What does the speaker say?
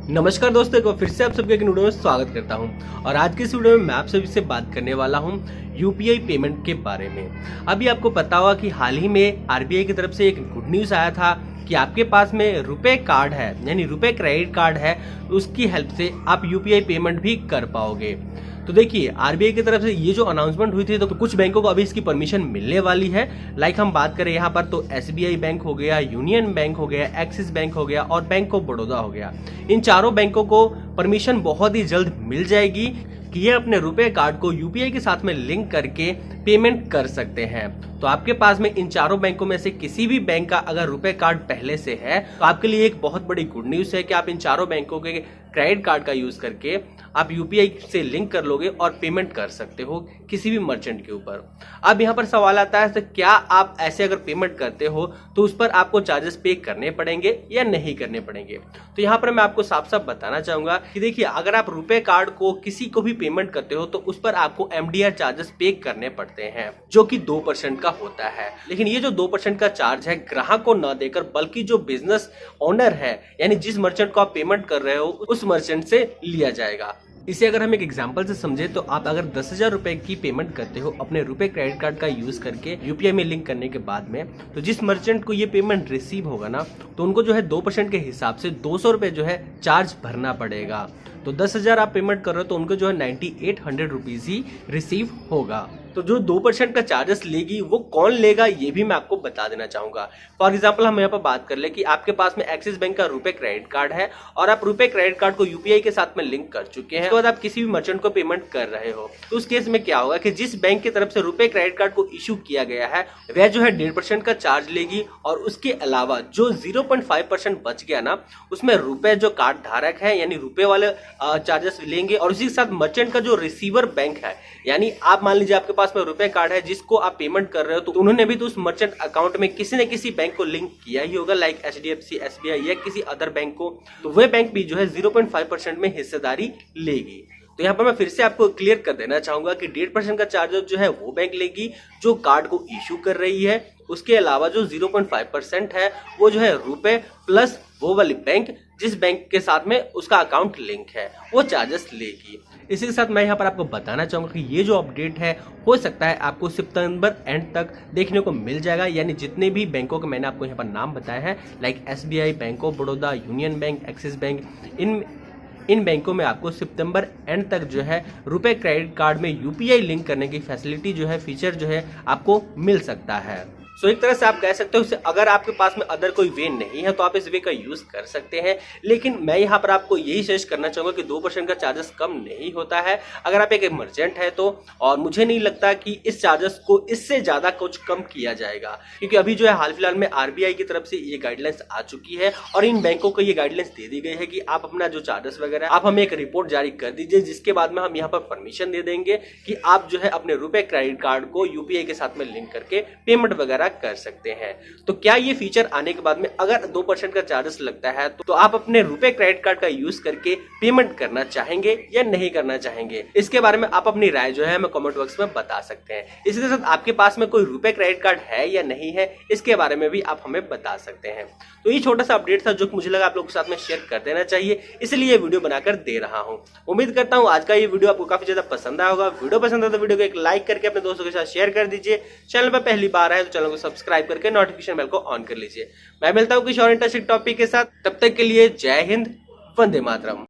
नमस्कार दोस्तों, एक बार फिर से आप सबके एक वीडियो में स्वागत करता हूं। और आज के इस वीडियो में मैं आप सभी से बात करने वाला हूं यूपीआई पेमेंट के बारे में। अभी आपको पता होगा कि हाल ही में आरबीआई की तरफ से एक गुड न्यूज़ आया था कि आपके पास में रुपए कार्ड है, यानी रुपए क्रेडिट कार्ड है, उसकी हेल्प से आप यूपीआई पेमेंट भी कर पाओगे। तो देखिए, आरबीआई की तरफ से ये जो अनाउंसमेंट हुई थी तो कुछ बैंकों को अभी इसकी परमिशन मिलने वाली है। लाइक हम बात करें यहाँ पर तो एसबीआई बैंक हो गया, यूनियन बैंक हो गया, एक्सिस बैंक हो गया और बैंक ऑफ बड़ौदा हो गया। इन चारों बैंकों को परमिशन बहुत ही जल्द मिल जाएगी कि ये अपने रुपए कार्ड को यूपीआई के साथ में लिंक करके पेमेंट कर सकते हैं। तो आपके पास में इन चारों बैंकों में से किसी भी बैंक का अगर रुपए कार्ड पहले से है तो आपके लिए एक बहुत बड़ी गुड न्यूज़ है कि आप इन चारों बैंकों के क्रेडिट कार्ड का यूज करके आप यूपीआई से लिंक कर लोगे और पेमेंट कर सकते हो किसी भी मर्चेंट के ऊपर। अब यहाँ पर सवाल आता है तो क्या आप ऐसे अगर पेमेंट करते हो तो उस पर आपको चार्जेस पे करने पड़ेंगे या नहीं करने पड़ेंगे। तो यहाँ पर मैं आपको साफ साफ बताना चाहूंगा कि देखिए, अगर आप रुपए कार्ड को किसी को भी पेमेंट करते हो तो उस पर आपको एमडीआर चार्जेस पे करने पड़ते हैं, जो कि 2% का होता है। लेकिन ये जो 2% का चार्ज है ग्राहक को न देकर बल्कि जो बिजनेस ओनर है, यानी जिस मर्चेंट को आप पेमेंट कर रहे हो उस मर्चेंट से लिया जाएगा। इसे अगर हम एक एग्जांपल से समझे तो आप अगर 10,000 रुपए की पेमेंट करते हो अपने रुपए क्रेडिट कार्ड का यूज करके यूपीआई में लिंक करने के बाद में, तो जिस मर्चेंट को ये पेमेंट रिसीव होगा ना, तो उनको जो है 2% के हिसाब से 200 रुपए जो है चार्ज भरना पड़ेगा। तो 10,000 आप पेमेंट कर रहे हो तो उनको जो है 9800 रुपीज ही रिसीव होगा। तो जो 2% का चार्जेस लेगी वो कौन लेगा ये भी मैं आपको बता देना चाहूंगा। फॉर एग्जांपल हम यहाँ पर बात कर ले कि आपके पास में एक्सिस बैंक का रुपए क्रेडिट कार्ड है और आप रुपए क्रेडिट कार्ड को यूपीआई के साथ में लिंक कर चुके हैं। उसके बाद आप किसी भी मर्चेंट को पेमेंट कर रहे हो तो उस केस में क्या होगा कि जिस बैंक की तरफ से रुपए क्रेडिट कार्ड को इशू किया गया है वह जो है 1.5% का चार्ज लेगी और उसके अलावा जो 0.5% बच गया ना, उसमें रुपए जो कार्ड धारक है यानी रुपए वाले चार्जेस लेंगे। और उसी के साथ मर्चेंट का जो रिसीवर बैंक है, यानी आप मान लीजिए आपके पास में रुपए कार्ड है जिसको आप पेमेंट कर रहे हो, तो उन्होंने भी तो उस मर्चेंट अकाउंट में किसी न किसी बैंक को लिंक किया ही होगा, लाइक एचडीएफसी, एसबीआई या किसी अदर बैंक को। तो वह बैंक भी जो है 0.5% में हिस्सेदारी लेगी। तो यहाँ पर मैं फिर से आपको क्लियर कर देना चाहूंगा कि 1.5% का चार्ज जो है वो बैंक लेगी जो कार्ड को इशू कर रही है। उसके अलावा जो 0.5% है वो जो है रुपए प्लस वो वाली बैंक जिस बैंक के साथ में उसका अकाउंट लिंक है वो चार्जेस लेगी। इसी के साथ मैं यहाँ पर आपको बताना चाहूंगा कि ये जो अपडेट है हो सकता है आपको सितंबर एंड तक देखने को मिल जाएगा, यानी जितने भी बैंकों के मैंने आपको यहाँ पर नाम बताया है, like SBI, bank of Baroda, union bank, axis bank, इन बैंकों में आपको सितंबर एंड तक जो है रुपए क्रेडिट कार्ड में यूपीआई लिंक करने की फैसिलिटी जो है, फीचर जो है आपको मिल सकता है। सो एक तरह से आप कह सकते हो कि अगर आपके पास में अदर कोई वे नहीं है तो आप इस वे का यूज कर सकते हैं। लेकिन मैं यहाँ पर आपको यही सजेस्ट करना चाहूंगा कि 2% का चार्जेस कम नहीं होता है अगर आप एक मर्चेंट है तो। और मुझे नहीं लगता कि इस चार्जेस को इससे ज्यादा कुछ कम किया जाएगा, क्योंकि अभी जो है हाल फिलहाल में आरबीआई की तरफ से ये गाइडलाइंस आ चुकी है और इन बैंकों को ये गाइडलाइंस दे दी गई है कि आप अपना जो चार्जेस वगैरह आप हमें एक रिपोर्ट जारी कर दीजिए, जिसके बाद में हम यहाँ पर परमिशन दे देंगे कि आप जो है अपने रुपए क्रेडिट कार्ड को यूपीआई के साथ में लिंक करके पेमेंट वगैरह कर सकते हैं। तो क्या ये फीचर आने के बाद में अगर 2% का चार्जेस लगता है तो आप अपने रुपए क्रेडिट कार्ड का यूज करके पेमेंट करना चाहेंगे या नहीं करना चाहेंगे? इसके बारे में आप अपनी राय जो है हमें कमेंट बॉक्स में बता सकते हैं। इसके साथ आपके पास में कोई रुपए क्रेडिट कार्ड है या नहीं है, इसके बारे में भी आप हमें बता सकते हैं। तो ये छोटा सा अपडेट था जो मुझे लगा आप लोगों के साथ में शेयर कर देना चाहिए, इसलिए वीडियो बनाकर दे रहा हूं। उम्मीद करता हूं आज का ये वीडियो आपको काफी ज्यादा पसंद आया होगा। वीडियो पसंद है तो वीडियो को एक लाइक करके अपने दोस्तों के साथ शेयर कर दीजिए। चैनल पर पहली बार आए तो चैनल को सब्सक्राइब करके नोटिफिकेशन बेल को ऑन कर लीजिए। मैं मिलता हूं किसी और इंटरेस्टिंग टॉपिक के साथ, तब तक के लिए जय हिंद, वंदे मातरम।